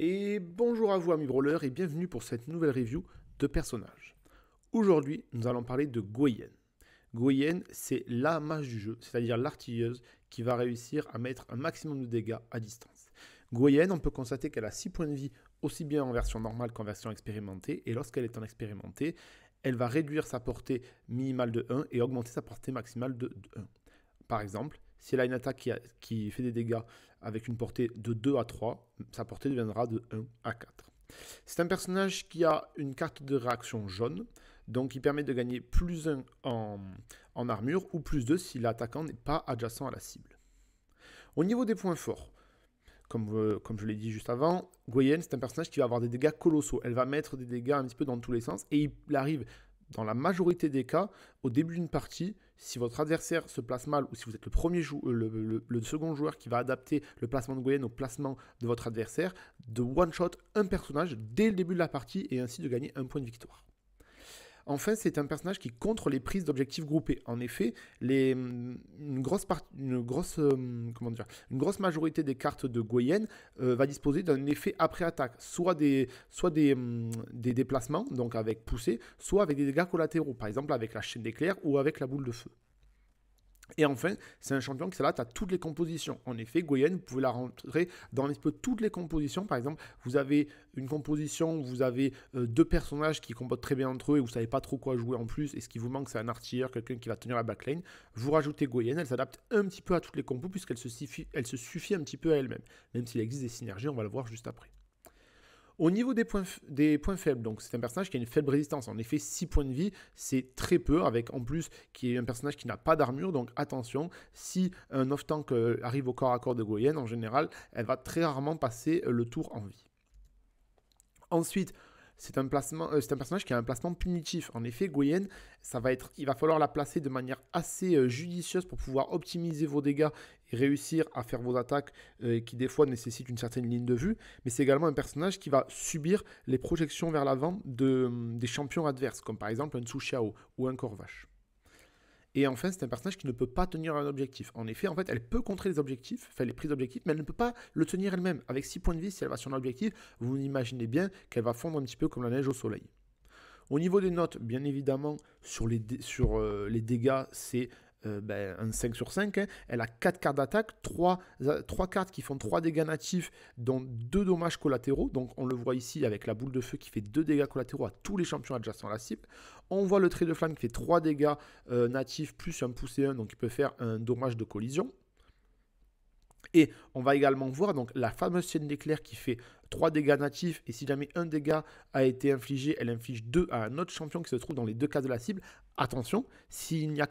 Et bonjour à vous amis brawlers et bienvenue pour cette nouvelle review de personnages. Aujourd'hui, nous allons parler de Gwen. Gwen, c'est la mage du jeu, c'est-à-dire l'artilleuse qui va réussir à mettre un maximum de dégâts à distance. Gwen, on peut constater qu'elle a 6 points de vie aussi bien en version normale qu'en version expérimentée, et lorsqu'elle est en expérimentée, elle va réduire sa portée minimale de 1 et augmenter sa portée maximale de 1. Par exemple, si elle a une attaque qui fait des dégâts avec une portée de 2 à 3, sa portée deviendra de 1 à 4. C'est un personnage qui a une carte de réaction jaune, donc qui permet de gagner plus 1 en armure ou plus 2 si l'attaquant n'est pas adjacent à la cible. Au niveau des points forts, comme je l'ai dit juste avant, Gwen, c'est un personnage qui va avoir des dégâts colossaux. Elle va mettre des dégâts un petit peu dans tous les sens et il arrive dans la majorité des cas, au début d'une partie, si votre adversaire se place mal ou si vous êtes le second joueur qui va adapter le placement de Gwen au placement de votre adversaire, de one-shot un personnage dès le début de la partie et ainsi de gagner un point de victoire. Enfin, c'est un personnage qui contre les prises d'objectifs groupés. En effet, une grosse majorité des cartes de Gwen va disposer d'un effet après attaque, soit des déplacements, donc avec poussée, soit avec des dégâts collatéraux, par exemple avec la chaîne d'éclair ou avec la boule de feu. Et enfin, c'est un champion qui s'adapte à toutes les compositions. En effet, Gwen, vous pouvez la rentrer dans un petit peu toutes les compositions. Par exemple, vous avez une composition où vous avez deux personnages qui combattent très bien entre eux et vous ne savez pas trop quoi jouer en plus. Et ce qui vous manque, c'est un artilleur, quelqu'un qui va tenir la backline. Vous rajoutez Gwen, elle s'adapte un petit peu à toutes les compos puisqu'elle se suffit un petit peu à elle-même. Même s'il existe des synergies, on va le voir juste après. Au niveau des points faibles, donc c'est un personnage qui a une faible résistance. En effet, 6 points de vie, c'est très peu, avec en plus qui est un personnage qui n'a pas d'armure. Donc attention, si un off-tank arrive au corps à corps de Gwen, en général, elle va très rarement passer le tour en vie. Ensuite, c'est un personnage qui a un placement punitif. En effet, Gwen, il va falloir la placer de manière assez judicieuse pour pouvoir optimiser vos dégâts et réussir à faire vos attaques qui des fois nécessitent une certaine ligne de vue. Mais c'est également un personnage qui va subir les projections vers l'avant des champions adverses, comme par exemple un Tsu Xiao ou un Corvache. Et enfin, c'est un personnage qui ne peut pas tenir un objectif. En effet, elle peut contrer les objectifs, les prises d'objectifs, mais elle ne peut pas le tenir elle-même. Avec 6 points de vie, si elle va sur un objectif, vous imaginez bien qu'elle va fondre un petit peu comme la neige au soleil. Au niveau des notes, bien évidemment, sur les dégâts, c'est un 5 sur 5. Hein. Elle a 4 cartes d'attaque, 3 cartes qui font 3 dégâts natifs, dont 2 dommages collatéraux. Donc on le voit ici avec la boule de feu qui fait 2 dégâts collatéraux à tous les champions adjacents à la cible. On voit le trait de flamme qui fait 3 dégâts natifs plus un poussé 1, donc il peut faire un dommage de collision. Et on va également voir donc la fameuse chaîne d'éclair qui fait 3 dégâts natifs. Et si jamais un dégât a été infligé, elle inflige 2 à un autre champion qui se trouve dans les deux cases de la cible. Attention, s'il n'y a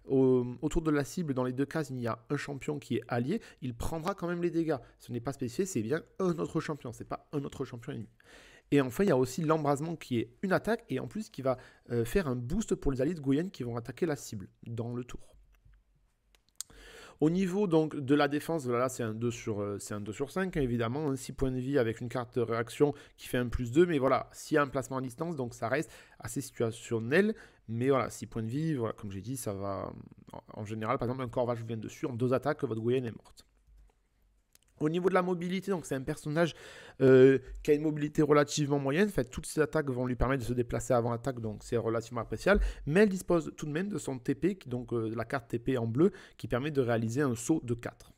autour de la cible, dans les deux cases, il y a un champion qui est allié, il prendra quand même les dégâts. Ce n'est pas spécifié, c'est bien un autre champion, c'est pas un autre champion ennemi. Et enfin, il y a aussi l'embrasement qui est une attaque et en plus qui va faire un boost pour les alliés de Gwen qui vont attaquer la cible dans le tour. Au niveau donc de la défense, là c'est un 2 sur 5, hein, évidemment, hein, 6 points de vie avec une carte de réaction qui fait un plus 2, mais voilà, s'il y a un placement à distance, donc ça reste assez situationnel, mais voilà, 6 points de vie, voilà, comme j'ai dit, ça va, en général, par exemple, un Corvache vous vient dessus, en 2 attaques, votre Gwen est morte. Au niveau de la mobilité, donc c'est un personnage qui a une mobilité relativement moyenne. En fait, toutes ses attaques vont lui permettre de se déplacer avant l'attaque, donc c'est relativement appréciable. Mais elle dispose tout de même de son TP, donc la carte TP en bleu, qui permet de réaliser un saut de 4.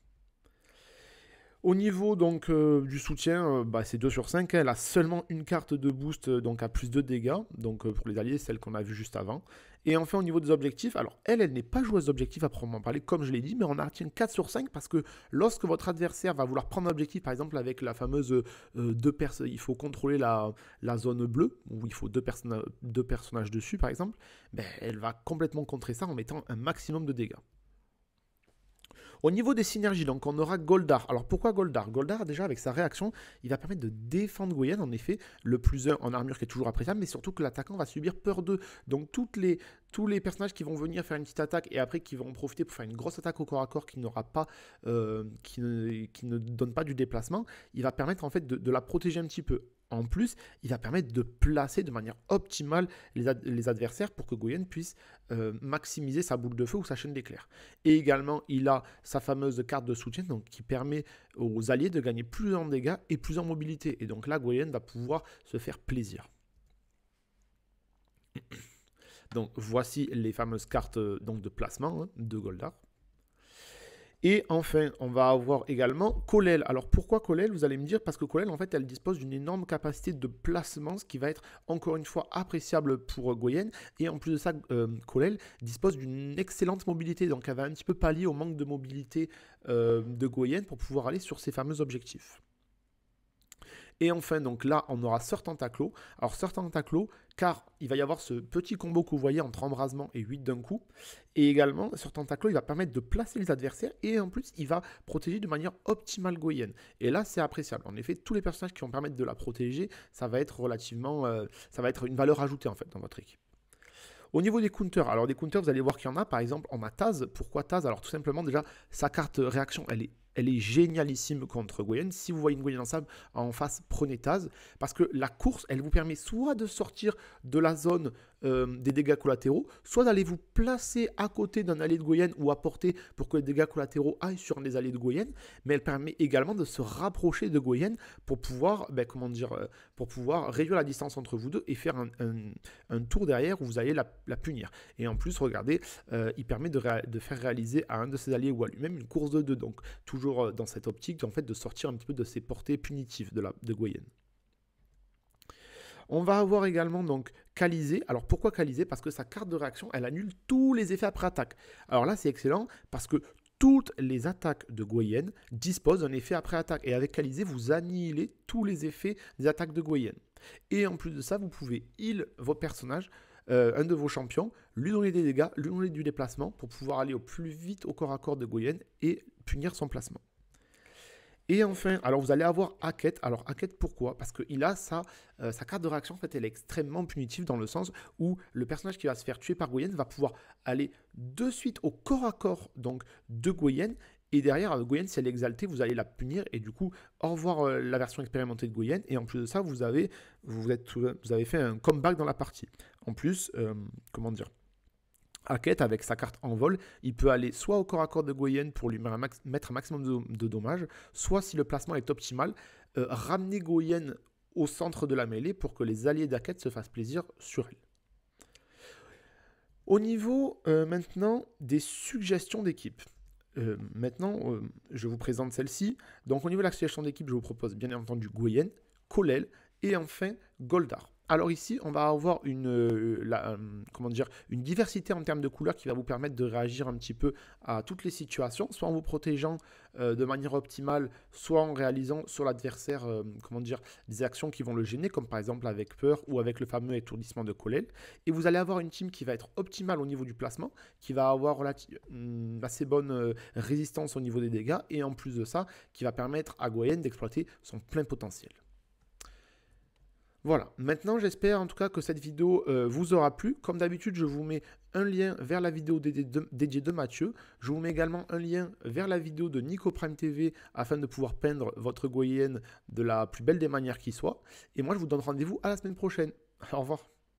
Au niveau donc du soutien, c'est 2 sur 5. Elle a seulement une carte de boost, donc à plus de dégâts, donc pour les alliés, celle qu'on a vue juste avant. Et enfin, au niveau des objectifs, alors elle n'est pas joueuse d'objectifs à proprement parler, comme je l'ai dit, mais on a retient 4 sur 5 parce que lorsque votre adversaire va vouloir prendre un objectif, par exemple avec la fameuse il faut contrôler la zone bleue, où il faut deux personnages dessus, par exemple, elle va complètement contrer ça en mettant un maximum de dégâts. Au niveau des synergies, donc on aura Goldar. Alors pourquoi Goldar? Goldar, déjà avec sa réaction, il va permettre de défendre Gwen, en effet, le plus 1 en armure qui est toujours appréciable, mais surtout que l'attaquant va subir peur 2. Donc tous les personnages qui vont venir faire une petite attaque et après qui vont profiter pour faire une grosse attaque au corps à corps qui n'aura pas, qui ne donne pas du déplacement, il va permettre en fait de la protéger un petit peu. En plus, il va permettre de placer de manière optimale les adversaires pour que Goyen puisse maximiser sa boule de feu ou sa chaîne d'éclairs. Et également, il a sa fameuse carte de soutien donc, qui permet aux alliés de gagner plus en dégâts et plus en mobilité. Et donc là, Goyen va pouvoir se faire plaisir. Donc voici les fameuses cartes donc, de placement hein, de Goldar. Et enfin, on va avoir également Kolel. Alors pourquoi Kolel? Vous allez me dire, parce que Kolel, en fait, elle dispose d'une énorme capacité de placement, ce qui va être encore une fois appréciable pour Goyen. Et en plus de ça, Kolel dispose d'une excellente mobilité. Donc elle va un petit peu pallier au manque de mobilité de Goyen pour pouvoir aller sur ses fameux objectifs. Et enfin, donc là, on aura Sœur Tentaclo. Alors, Sœur Tentaclo, car il va y avoir ce petit combo que vous voyez entre embrasement et 8 d'un coup. Et également, Sœur Tentaclo, il va permettre de placer les adversaires et en plus, il va protéger de manière optimale Goyen. Et là, c'est appréciable. En effet, tous les personnages qui vont permettre de la protéger, ça va être relativement... ça va être une valeur ajoutée en fait dans votre équipe. Au niveau des counters, alors des counters, vous allez voir qu'il y en a. Par exemple, on a Taz. Pourquoi Taz? Alors tout simplement, déjà, sa carte réaction, elle est génialissime contre Goyen. Si vous voyez une Goyen en face, prenez Taz. Parce que la course, elle vous permet soit de sortir de la zone des dégâts collatéraux, soit d'aller vous placer à côté d'un allié de Goyen ou à portée pour que les dégâts collatéraux aillent sur les alliés de Goyen. Mais elle permet également de se rapprocher de Goyen pour pouvoir, pour pouvoir réduire la distance entre vous deux et faire un tour derrière où vous allez la punir. Et en plus, regardez, il permet de faire réaliser à un de ses alliés ou à lui-même une course de 2. Donc toujours dans cette optique en fait, de sortir un petit peu de ses portées punitives de Goyen. On va avoir également donc Kalizé. Alors pourquoi Kalizé? Parce que sa carte de réaction, elle annule tous les effets après attaque. Alors là, c'est excellent parce que toutes les attaques de Goyen disposent d'un effet après attaque. Et avec Kalizé, vous annihilez tous les effets des attaques de Goyen. Et en plus de ça, vous pouvez heal votre personnage, un de vos champions, lui donner des dégâts, lui donner du déplacement pour pouvoir aller au plus vite au corps à corps de Goyen et punir son placement. Et enfin, alors vous allez avoir Hackett. Alors Hackett, pourquoi? Parce qu'il a sa carte de réaction, en fait, elle est extrêmement punitive dans le sens où le personnage qui va se faire tuer par Goyen va pouvoir aller de suite au corps à corps donc, de Goyen. Et derrière, Goyen, si elle est exaltée, vous allez la punir. Et du coup, au revoir la version expérimentée de Goyen. Et en plus de ça, vous avez fait un comeback dans la partie. En plus, comment dire? Hackett, avec sa carte en vol, il peut aller soit au corps à corps de Goyen pour lui mettre un maximum de dommages, soit si le placement est optimal, ramener Goyen au centre de la mêlée pour que les alliés d'Hackett se fassent plaisir sur elle. Au niveau maintenant des suggestions d'équipe. Je vous présente celle-ci. Donc au niveau de la suggestion d'équipe, je vous propose bien entendu Goyen, Kolel et enfin Goldar. Alors ici, on va avoir une diversité en termes de couleurs qui va vous permettre de réagir un petit peu à toutes les situations, soit en vous protégeant de manière optimale, soit en réalisant sur l'adversaire des actions qui vont le gêner, comme par exemple avec peur ou avec le fameux étourdissement de Kolel. Et vous allez avoir une team qui va être optimale au niveau du placement, qui va avoir une assez bonne résistance au niveau des dégâts, et en plus de ça, qui va permettre à Goyen d'exploiter son plein potentiel. Voilà, maintenant j'espère en tout cas que cette vidéo vous aura plu. Comme d'habitude, je vous mets un lien vers la vidéo dédiée de Mathieu. Je vous mets également un lien vers la vidéo de Nico Prime TV afin de pouvoir peindre votre Goyen de la plus belle des manières qui soit. Et moi, je vous donne rendez-vous à la semaine prochaine. Au revoir.